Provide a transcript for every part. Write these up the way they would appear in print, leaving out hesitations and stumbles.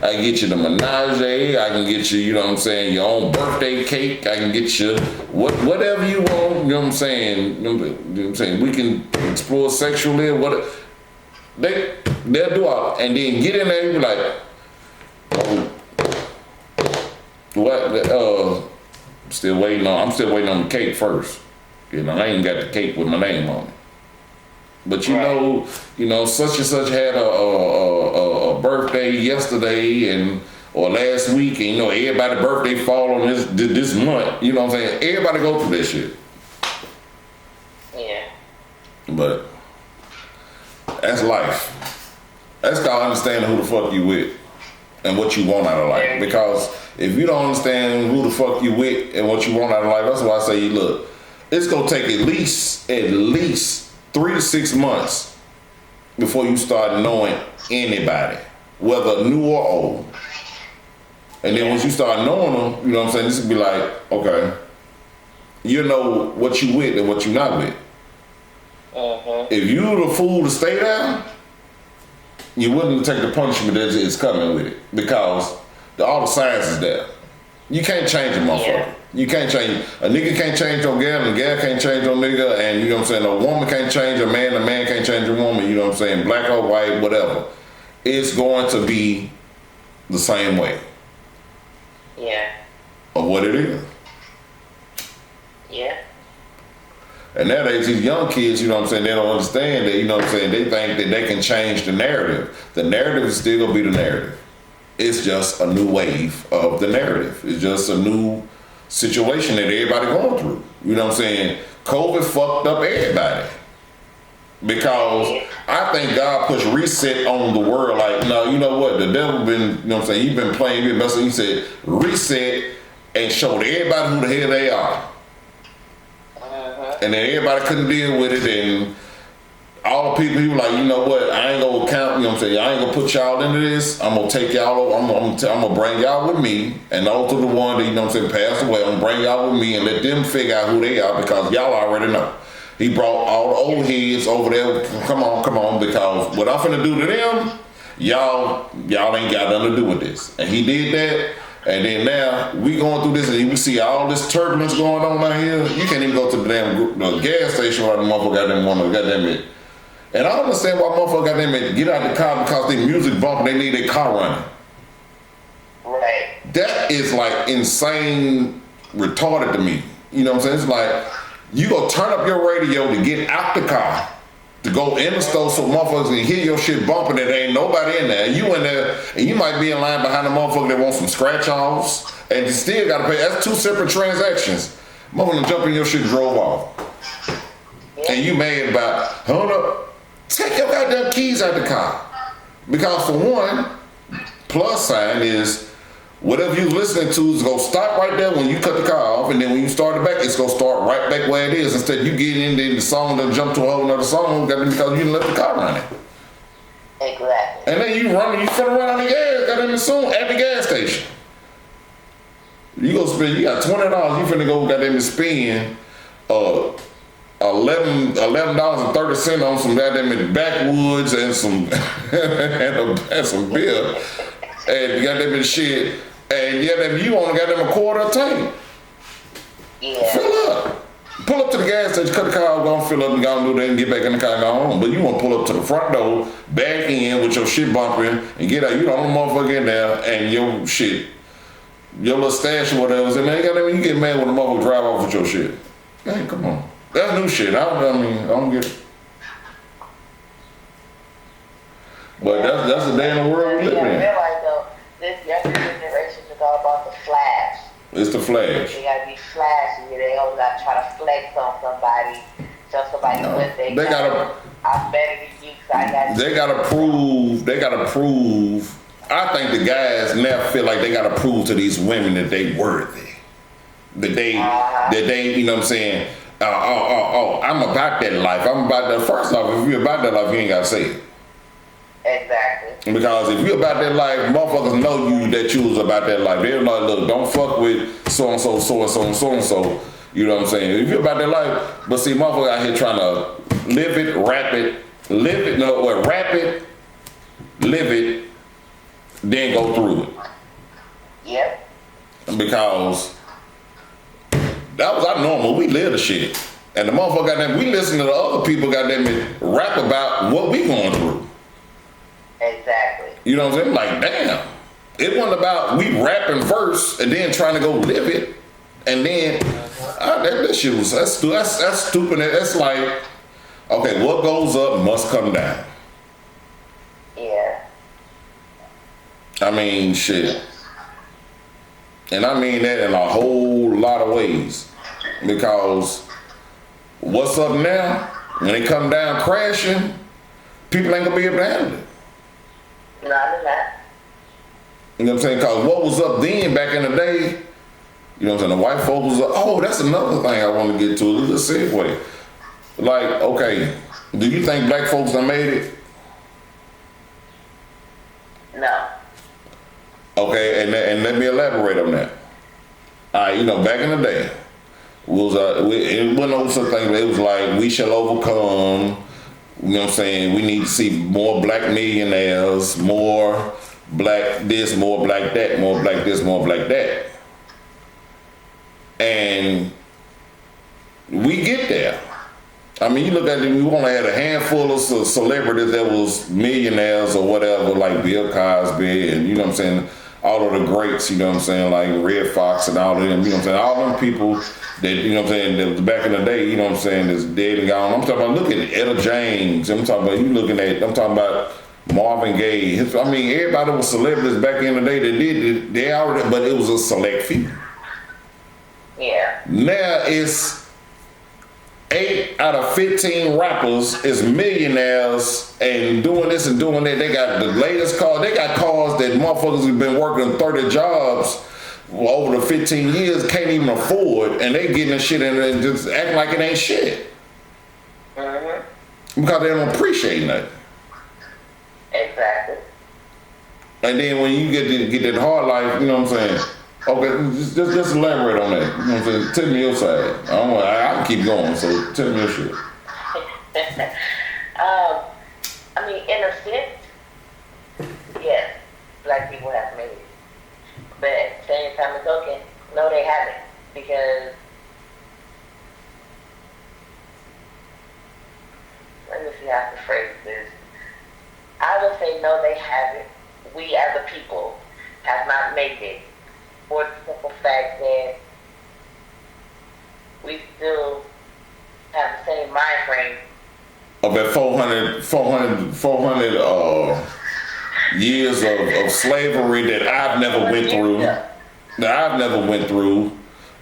I can get you the menage. I can get you, you know what I'm saying, your own birthday cake. I can get you whatever you want. You know what I'm saying? You know what I'm saying? We can explore sexually. They'll do all, and then get in there and be like, oh, what? I'm still waiting on the cake first. You know, I ain't got the cake with my name on it. But you know, such and such had a birthday yesterday or last week, and you know, everybody's birthday fall on this month. You know what I'm saying? Everybody go through that shit. Yeah. But that's life. That's called understanding who the fuck you with and what you want out of life. Because if you don't understand who the fuck you with and what you want out of life, that's why I say, look, it's gonna take at least 3 to 6 months before you start knowing anybody, whether new or old. And then once you start knowing them, you know what I'm saying, this would be like, okay, you know what you with and what you not with. If you the fool to stay down, you wouldn't take the punishment that is coming with it, because all the signs is there. You can't change a motherfucker. Yeah. You can't change. A nigga can't change your gal, and a gal can't change your nigga, and you know what I'm saying, a woman can't change a man can't change a woman, you know what I'm saying, black or white, whatever. It's going to be the same way. Yeah. Of what it is. Yeah. And nowadays, these young kids, you know what I'm saying, they don't understand that, you know what I'm saying, they think that they can change the narrative. The narrative is still going to be the narrative. It's just a new wave of the narrative. It's just a new situation that everybody going through. You know what I'm saying? COVID fucked up everybody. Because I think God puts reset on the world. Like, no, you know what? The devil been, you know what I'm saying, he been playing, he been messing. He said, reset and showed everybody who the hell they are. And then everybody couldn't deal with it, and all the people, he was like, you know what, I ain't gonna count, you know what I'm saying, I ain't gonna put y'all into this, I'm gonna take y'all over, I'm gonna bring y'all with me, and those are the ones that, you know what I'm saying, passed away, I'm gonna bring y'all with me and let them figure out who they are, because y'all already know. He brought all the old heads over there, come on, because what I'm finna do to them, y'all ain't got nothing to do with this. And he did that. And then now we going through this, and we see all this turbulence going on out here. You can't even go to the damn gas station where the motherfucker got them one, goddamn it. And I don't understand why motherfucker goddamn it get out the car because they music bumping, they need their car running. Right. That is like insane, retarded to me. You know what I'm saying? It's like you go turn up your radio to get out the car, to go in the store so motherfuckers can hear your shit bumping and there ain't nobody in there. You in there, and you might be in line behind the motherfucker that wants some scratch-offs, and you still gotta pay. That's 2 separate transactions. Motherfucker jump in your shit, drove off. And you mad about, hold up, take your goddamn keys out the car. Because for one, plus sign is, whatever you're listening to is gonna stop right there when you cut the car off, and then when you start it back, it's gonna start right back where it is. Instead, you get in there, the song then jump to a whole nother song because you didn't let the car running. Exactly. And then you finna run out of gas, goddamn soon at the gas station. You got $20, you finna go goddamn spend $11.30 on some goddamn backwoods and some and some beer. And you got them in shit, and you only got them a quarter of a tank. Yeah. Fill up. Pull up to the gas station, cut the car off, go and fill up and go and do that and get back in the car and go home. But you want to pull up to the front door, back in with your shit bumping, and get out. You the only motherfucker in there, and your shit, your little stash or whatever's in there. You get mad when the motherfucker drive off with your shit. Man, come on. That's new shit. I don't get it. But that's the day in the world we live in. This younger generation is all about the flash. It's the flash. They gotta be flashy. They always gotta try to flex on somebody, show somebody what they got. I'm better than you, so I got. They gotta prove. I think the guys now feel like they gotta prove to these women that they worthy. That they, you know what I'm saying? I'm about that life. I'm about that. First off, if you're about that life, you ain't gotta say it. Exactly. Because if you're about that life, motherfuckers know you that you was about that life. They're like, look, don't fuck with so-and-so, so-and-so, and so-and-so. You know what I'm saying? If you're about that life, but see, motherfuckers out here trying to live it, rap it, then go through it. Yep. Because that was our normal. We live the shit. And the motherfucker goddamn, we listen to the other people goddamn rap about what we going through. Exactly. You know what I'm saying? Like, damn. It wasn't about we rapping first and then trying to go live it. And then that shit was that's stupid. That's like, okay, what goes up must come down. Yeah. I mean, shit. And I mean that in a whole lot of ways. Because what's up now, when it come down crashing, people ain't gonna be able to handle it. No, they're not. You know what I'm saying? Because what was up then, back in the day, you know what I'm saying, the white folks was up. Oh, that's another thing I want to get to. Let's segue. Like, okay, do you think black folks done made it? No. Okay, and let me elaborate on that. All right, you know, back in the day, it wasn't no such thing, but it was like, we shall overcome, you know what I'm saying, we need to see more black millionaires, more black this, more black that, more black this, more black that. And we get there. I mean, you look at it, we only had a handful of celebrities that was millionaires or whatever, like Bill Cosby and, you know what I'm saying, all of the greats, you know what I'm saying, like Red Fox and all of them, you know what I'm saying, all them people that, you know what I'm saying, that was back in the day, you know what I'm saying, that's dead and gone. I'm talking about, look at Etta James, I'm talking about Marvin Gaye. I mean, everybody was celebrities back in the day that did it, they already, but it was a select few. Yeah. Now it's 8 out of 15 rappers is millionaires and doing this and doing that. They got the latest cars. They got cars that motherfuckers have been working 30 jobs over the 15 years can't even afford, and they getting the shit in and just acting like it ain't shit. Mm-hmm. Because they don't appreciate nothing. Exactly. And then when you get that hard life, you know what I'm saying? Okay, just elaborate on that. You know what I'm saying? Tell me your side. I can keep going, so tell me your shit. I mean, in a sense, yes, black people have made it. But at the same time, it's okay. No, they haven't. Because, let me see how to phrase this. I would say no, they haven't. We as a people have not made it. For the simple fact that we still have the same mind frame. About 400 years of slavery that I've never went through.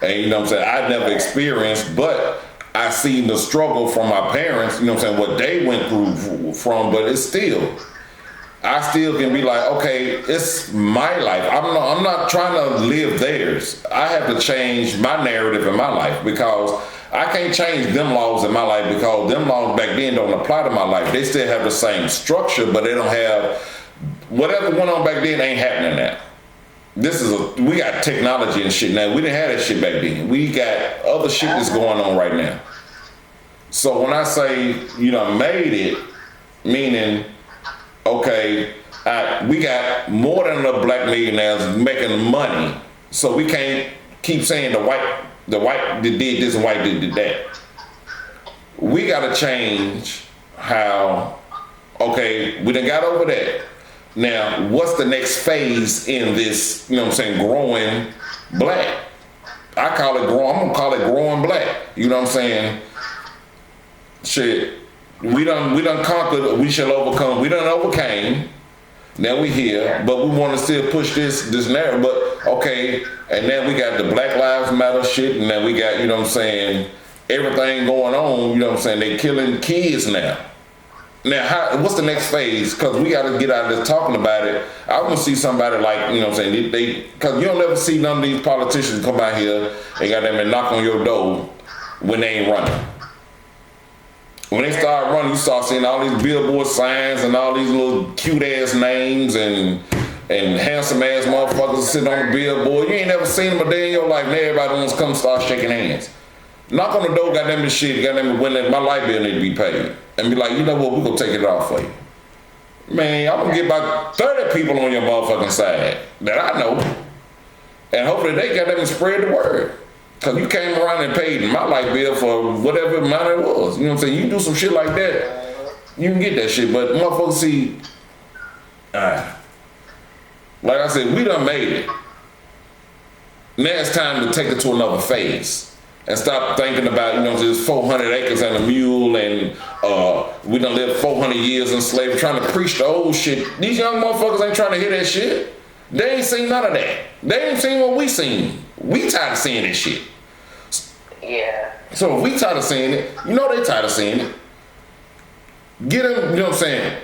And you know what I'm saying, I've never experienced, but I seen the struggle from my parents, you know what I'm saying, what they went through from, but it's still, I still can be like, okay, it's my life. I'm not trying to live theirs. I have to change my narrative in my life because I can't change them laws in my life because them laws back then don't apply to my life. They still have the same structure, but they don't have, whatever went on back then ain't happening now. We got technology and shit now. We didn't have that shit back then. We got other shit that's going on right now. So when I say, you know, made it, meaning, okay, we got more than enough black millionaires making money, so we can't keep saying the white did this and white did that. We gotta change how, okay, we done got over that. Now, what's the next phase in this, you know what I'm saying, growing black? I'm gonna call it growing black. You know what I'm saying? Shit. We done conquered, we shall overcome. We done overcame. Now we here, but we want to still push this narrative. But okay, and then we got the Black Lives Matter shit, and then we got, you know what I'm saying, everything going on, you know what I'm saying, they killing kids now. Now, what's the next phase? Because we got to get out of this talking about it. I want to see somebody like, you know what I'm saying, because you don't ever see none of these politicians come out here and got them and knock on your door when they ain't running. When they start running, you start seeing all these billboard signs and all these little cute ass names and handsome ass motherfuckers sitting on the billboard. You ain't never seen them a day in your life. Now everybody wants to come start shaking hands. Knock on the door, goddamn this shit, goddamn when my light bill need to be paid. And be like, you know what, we're gonna take it off for you. Man, I'm gonna get about 30 people on your motherfucking side that I know. And hopefully they got them and spread the word. Cause you came around and paid my light bill for whatever amount it was. You know what I'm saying? You do some shit like that, you can get that shit. But motherfuckers see, like I said, we done made it. Now it's time to take it to another phase. And stop thinking about, you know, just 400 acres and a mule and we done lived 400 years in slavery, trying to preach the old shit. These young motherfuckers ain't trying to hear that shit. They ain't seen none of that. They ain't seen what we seen. We tired of seeing this shit. Yeah. So if we tired of seeing it, you know they tired of seeing it. Get them, you know what I'm saying?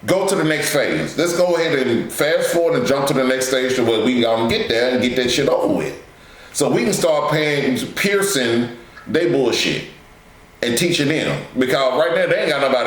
Go to the next phase. Let's go ahead and fast forward and jump to the next stage to where we gonna get there and get that shit over with. So we can start piercing they bullshit and teaching them. Because right now they ain't got nobody